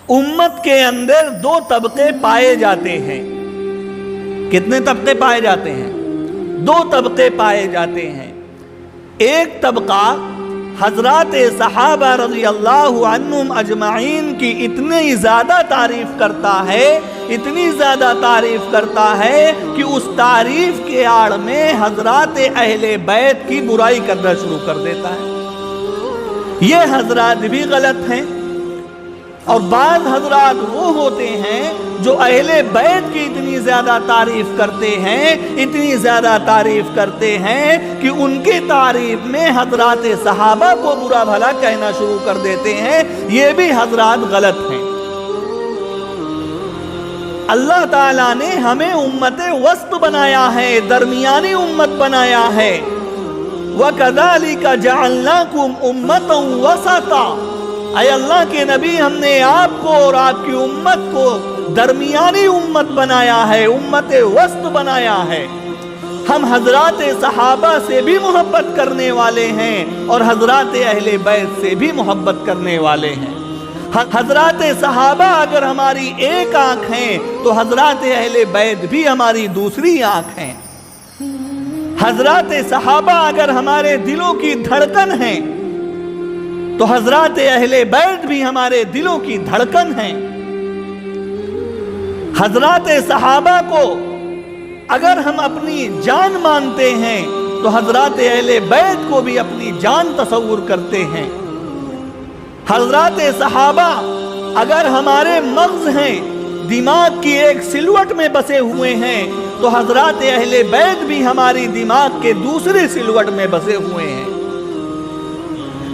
امت کے اندر دو طبقے پائے جاتے ہیں۔ کتنے طبقے پائے جاتے ہیں؟ دو طبقے پائے جاتے ہیں۔ ایک طبقہ حضرات صحابہ رضی اللہ عنہم اجمعین کی اتنی زیادہ تعریف کرتا ہے، اتنی زیادہ تعریف کرتا ہے کہ اس تعریف کے آڑ میں حضرات اہل بیت کی برائی کرنا شروع کر دیتا ہے۔ یہ حضرات بھی غلط ہیں، اور بعض حضرات وہ ہوتے ہیں جو اہل بیت کی اتنی زیادہ تعریف کرتے ہیں، اتنی زیادہ تعریف کرتے ہیں کہ ان کی تعریف میں حضرات صحابہ کو برا بھلا کہنا شروع کر دیتے ہیں۔ یہ بھی حضرات غلط ہیں۔ اللہ تعالیٰ نے ہمیں امت وسط بنایا ہے، درمیانی امت بنایا ہے۔ وَكَذَلِكَ جَعَلْنَاكُمْ أُمَّةً وَسَطًا، اے اللہ کے نبی، ہم نے آپ کو اور آپ کی امت کو درمیانی امت بنایا ہے، امت وسط بنایا ہے۔ ہم حضرات صحابہ سے بھی محبت کرنے والے ہیں اور حضرات اہل بیت سے بھی محبت کرنے والے ہیں۔ حضرات صحابہ اگر ہماری ایک آنکھ ہیں تو حضرات اہل بیت بھی ہماری دوسری آنکھ ہیں۔ حضرات صحابہ اگر ہمارے دلوں کی دھڑکن ہیں تو حضرات اہل بیت بھی ہمارے دلوں کی دھڑکن ہیں۔ حضرات صحابہ کو اگر ہم اپنی جان مانتے ہیں تو حضرات اہل بیت کو بھی اپنی جان تصور کرتے ہیں۔ حضرات صحابہ اگر ہمارے مغز ہیں، دماغ کی ایک سلوٹ میں بسے ہوئے ہیں، تو حضرات اہل بیت بھی ہماری دماغ کے دوسرے سلوٹ میں بسے ہوئے ہیں۔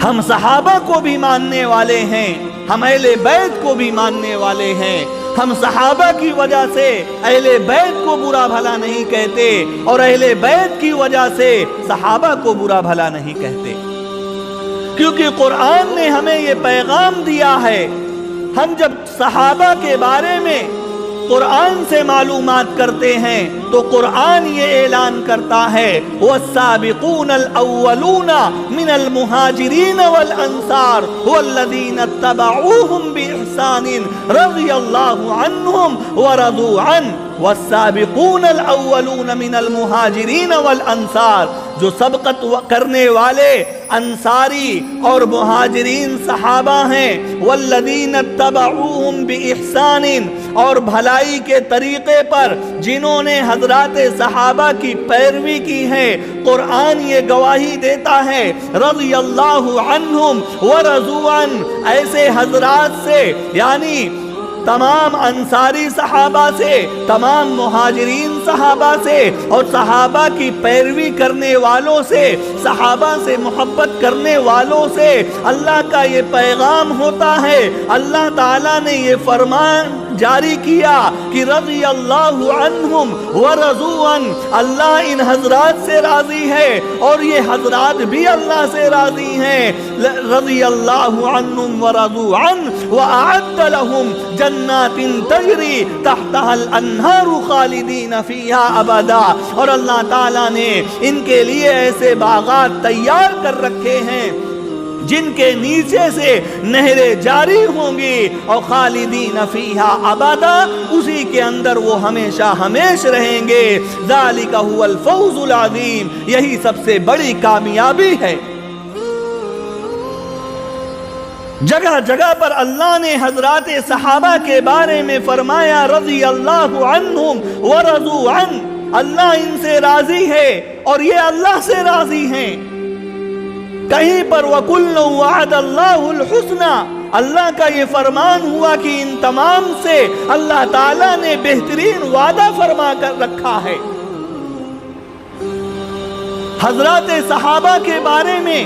ہم صحابہ کو بھی ماننے والے ہیں، ہم اہل بیت کو بھی ماننے والے ہیں۔ ہم صحابہ کی وجہ سے اہل بیت کو برا بھلا نہیں کہتے اور اہل بیت کی وجہ سے صحابہ کو برا بھلا نہیں کہتے، کیونکہ قرآن نے ہمیں یہ پیغام دیا ہے۔ ہم جب صحابہ کے بارے میں قرآن سے معلومات کرتے ہیں تو قرآن یہ اعلان کرتا ہے وَالسَّابِقُونَ الْأَوَّلُونَ مِنَ الْمُهَاجِرِينَ وَالْأَنصَارِ وَالَّذِينَ اتَّبَعُوهُمْ بِإِحْسَانٍ رَضِيَ اللَّهُ عَنْهُمْ وَرَضُوا عَنْهُ وَالسَّابِقُونَ الْأَوَّلُونَ مِنَ الْمُهَاجِرِينَ وَالْأَنصَارِ، جو سبقت کرنے والے انصاری اور مہاجرین صحابہ ہیں، وَالَّذِينَ اتَّبَعُوهُمْ بِإِحْسَانٍ، اور بھلائی کے طریقے پر جنہوں نے حضرات صحابہ کی پیروی کی ہے۔ قرآن یہ گواہی دیتا ہے رضی اللہ عنہم ورضوا عنہ، ایسے حضرات سے، یعنی تمام انصاری صحابہ سے، تمام مہاجرین صحابہ سے اور صحابہ کی پیروی کرنے والوں سے، صحابہ سے محبت کرنے والوں سے اللہ کا یہ پیغام ہوتا ہے۔ اللہ تعالیٰ نے یہ فرمان جاری کیا کہ رضی اللہ عنہم ورضوا عنہ، اللہ ان حضرات سے راضی ہے اور یہ حضرات بھی اللہ سے راضی ہیں۔ رضی اللہ عنہم ورضوا عنہ وأعد لهم جنات تجری تحتها الانہار خالدین فیہا ابدا، اور اللہ تعالیٰ نے ان کے لیے ایسے باغات تیار کر رکھے ہیں جن کے نیچے سے نہریں جاری ہوں گی، اور خالدین فیہا ابدا، اسی کے اندر وہ ہمیشہ ہمیش رہیں گے۔ ذالک هو الفوز العظیم، یہی سب سے بڑی کامیابی ہے۔ جگہ جگہ پر اللہ نے حضرات صحابہ کے بارے میں فرمایا رضی اللہ عنہم ورضوا عنہ، اللہ ان سے راضی ہے اور یہ اللہ سے راضی ہیں۔ کہیں پر وَكُلٌّ وَعَدَ اللَّهُ الْحُسْنَى، اللہ کا یہ فرمان ہوا کہ ان تمام سے اللہ تعالیٰ نے بہترین وعدہ فرما کر رکھا ہے۔ حضرات صحابہ کے بارے میں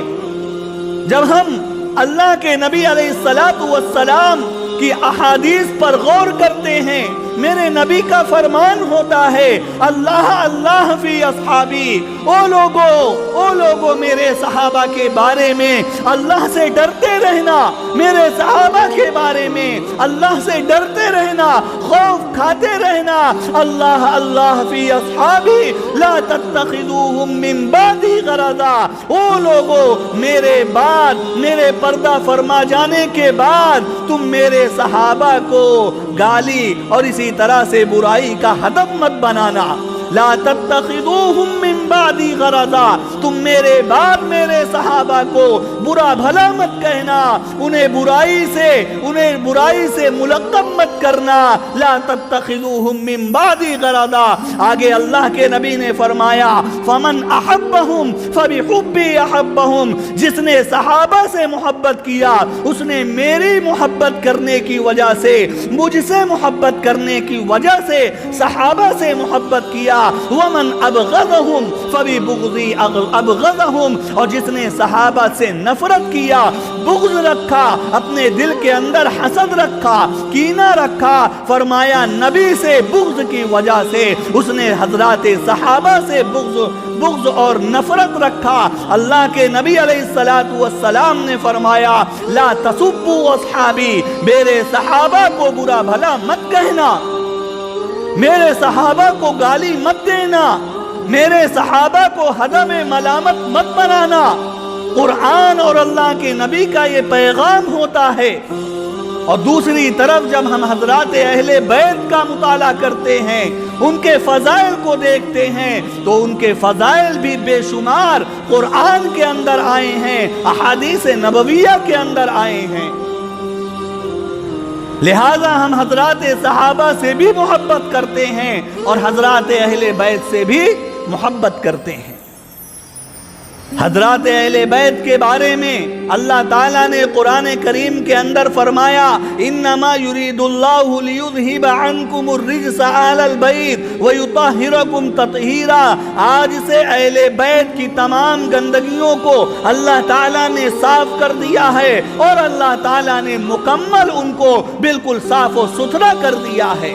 جب ہم اللہ کے نبی علیہ الصلوۃ والسلام کی احادیث پر غور کرتے ہیں میرے نبی کا فرمان ہوتا ہے اللہ اللہ فی اصحابی، او لوگو میرے صحابہ کے بارے میں اللہ سے ڈرتے رہنا، میرے صحابہ کے بارے میں اللہ سے ڈرتے رہنا، خوف کھاتے رہنا، اللہ اللہ فی اصحابی لا تتخذوہم من بعدی غرضا، او لوگو میرے بعد، میرے پردہ فرما جانے کے بعد تم میرے صحابہ کو گالی اور اسی طرح سے برائی کا ہدف مت بنانا، لا تتخذوہم من بعدی غرضا، تم میرے بعد میرے صحابہ کو برا بھلا مت کہنا، انہیں برائی سے ملقب مت کرنا، لا تتخذوہم من بعدی غرضا۔ آگے اللہ کے نبی نے فرمایا فمن احبہم فبحبی احبہم، جس نے صحابہ سے محبت کیا اس نے میری محبت کرنے کی وجہ سے، مجھ سے محبت کرنے کی وجہ سے صحابہ سے محبت کیا، ومن ابغضہم فببغضی ابغضہم، اور جس نے صحابہ سے نفرت کیا، بغض رکھا، اپنے دل کے اندر حسد رکھا، کینہ رکھا، فرمایا نبی سے بغض کی وجہ سے اس نے حضرات صحابہ سے بغض اور نفرت رکھا۔ اللہ کے نبی علیہ السلام نے فرمایا لا تسبوا اصحابی، میرے صحابہ کو برا بھلا مت کہنا، میرے صحابہ کو گالی مت دینا، میرے صحابہ کو ہدف ملامت مت بنانا۔ قرآن اور اللہ کے نبی کا یہ پیغام ہوتا ہے۔ اور دوسری طرف جب ہم حضرات اہل بیت کا مطالعہ کرتے ہیں، ان کے فضائل کو دیکھتے ہیں، تو ان کے فضائل بھی بے شمار قرآن کے اندر آئے ہیں، احادیث نبویہ کے اندر آئے ہیں۔ لہذا ہم حضرات صحابہ سے بھی محبت کرتے ہیں اور حضرات اہل بیت سے بھی محبت کرتے ہیں۔ حضرات اہل بیت کے بارے میں اللہ تعالیٰ نے قرآن کریم کے اندر فرمایا انما یرید اللہ لیذہب عنکم الرجس اہل البیت ویطہرکم تطہیرا، آج سے اہل بیت کی تمام گندگیوں کو اللہ تعالیٰ نے صاف کر دیا ہے اور اللہ تعالیٰ نے مکمل ان کو بالکل صاف و ستھرا کر دیا ہے۔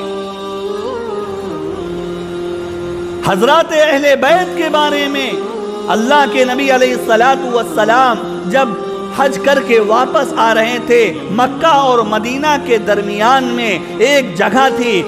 حضرات اہل بیت کے بارے میں اللہ کے نبی علیہ السلام جب حج کر کے واپس آ رہے تھے، مکہ اور مدینہ کے درمیان میں ایک جگہ تھی،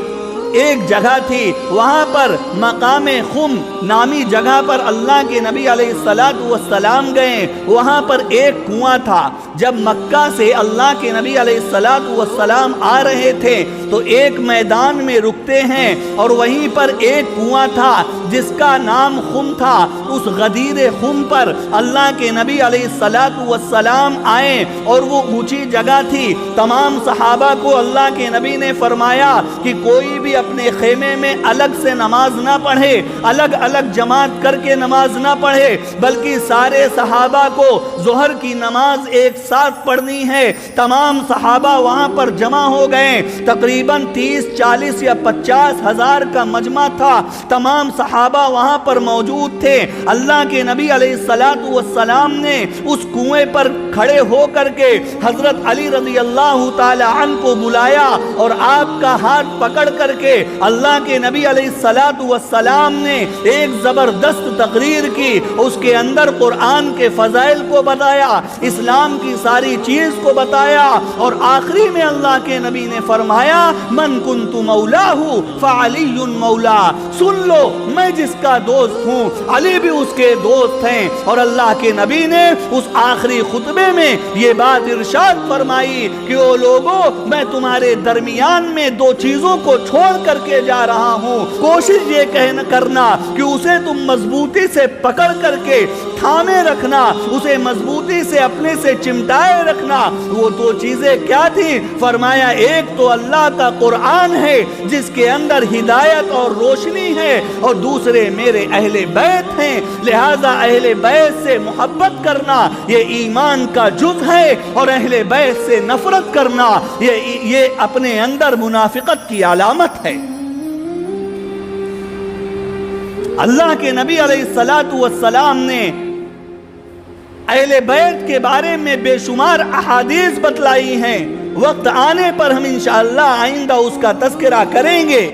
وہاں پر مقام خم نامی جگہ پر اللہ کے نبی علیہ السلام گئے، وہاں پر ایک کنواں تھا۔ جب مکہ سے اللہ کے نبی علیہ السلام آ رہے تھے تو ایک میدان میں رکتے ہیں اور وہیں پر ایک کنواں تھا جس کا نام خم تھا۔ اس غدیر خم پر اللہ کے نبی علیہ السلام آئے اور وہ اونچی جگہ تھی۔ تمام صحابہ کو اللہ کے نبی نے فرمایا کہ کوئی بھی اپنے خیمے میں الگ سے نماز نہ پڑھے، الگ الگ جماعت کر کے نماز نہ پڑھے، بلکہ سارے صحابہ کو ظہر کی نماز ایک ساتھ پڑھنی ہے۔ تمام صحابہ وہاں پر جمع ہو گئے، تقریباً 30، 40 یا 50 ہزار کا مجمع تھا۔ تمام صحابہ وہاں پر موجود تھے۔ اللہ کے نبی علیہ السلام نے اس کنویں پر کھڑے ہو کر کے حضرت علی رضی اللہ تعالی عنہ کو بلایا اور آپ کا ہاتھ پکڑ کر کے اللہ کے نبی علیہ السلام نے ایک زبردست تقریر کی، اس کے اندر قرآن کے فضائل کو بتایا، اسلام کی ساری چیز کو بتایا، اور آخری میں اللہ کے نبی نے فرمایا من کنت مولاہ فعلی مولا، سن لو میں جس کا دوست ہوں علی بھی اس کے دوست ہیں۔ اور اللہ کے نبی نے اس آخری خطبے میں یہ بات ارشاد فرمائی کہ او لوگو میں تمہارے درمیان میں دو چیزوں کو چھوڑ کر کے جا رہا ہوں، کوشش یہ کرنا کہ اسے تم مضبوطی سے پکڑ کر کے تھامے رکھنا، اسے مضبوطی سے اپنے سے چمٹائے رکھنا۔ وہ دو چیزیں کیا تھی؟ فرمایا ایک تو اللہ کا قرآن ہے جس کے اندر ہدایت اور روشنی ہے، اور دوسرے میرے اہل بیت ہیں، لہذا اہل بیت سے محبت کرنا یہ ایمان کا جز ہے، اور اہل بیت سے نفرت کرنا یہ اپنے اندر منافقت کی علامت ہے۔ اللہ کے نبی علیہ السلام نے اہل بیت کے بارے میں بے شمار احادیث بتلائی ہیں۔ وقت آنے پر ہم انشاءاللہ آئندہ اس کا تذکرہ کریں گے.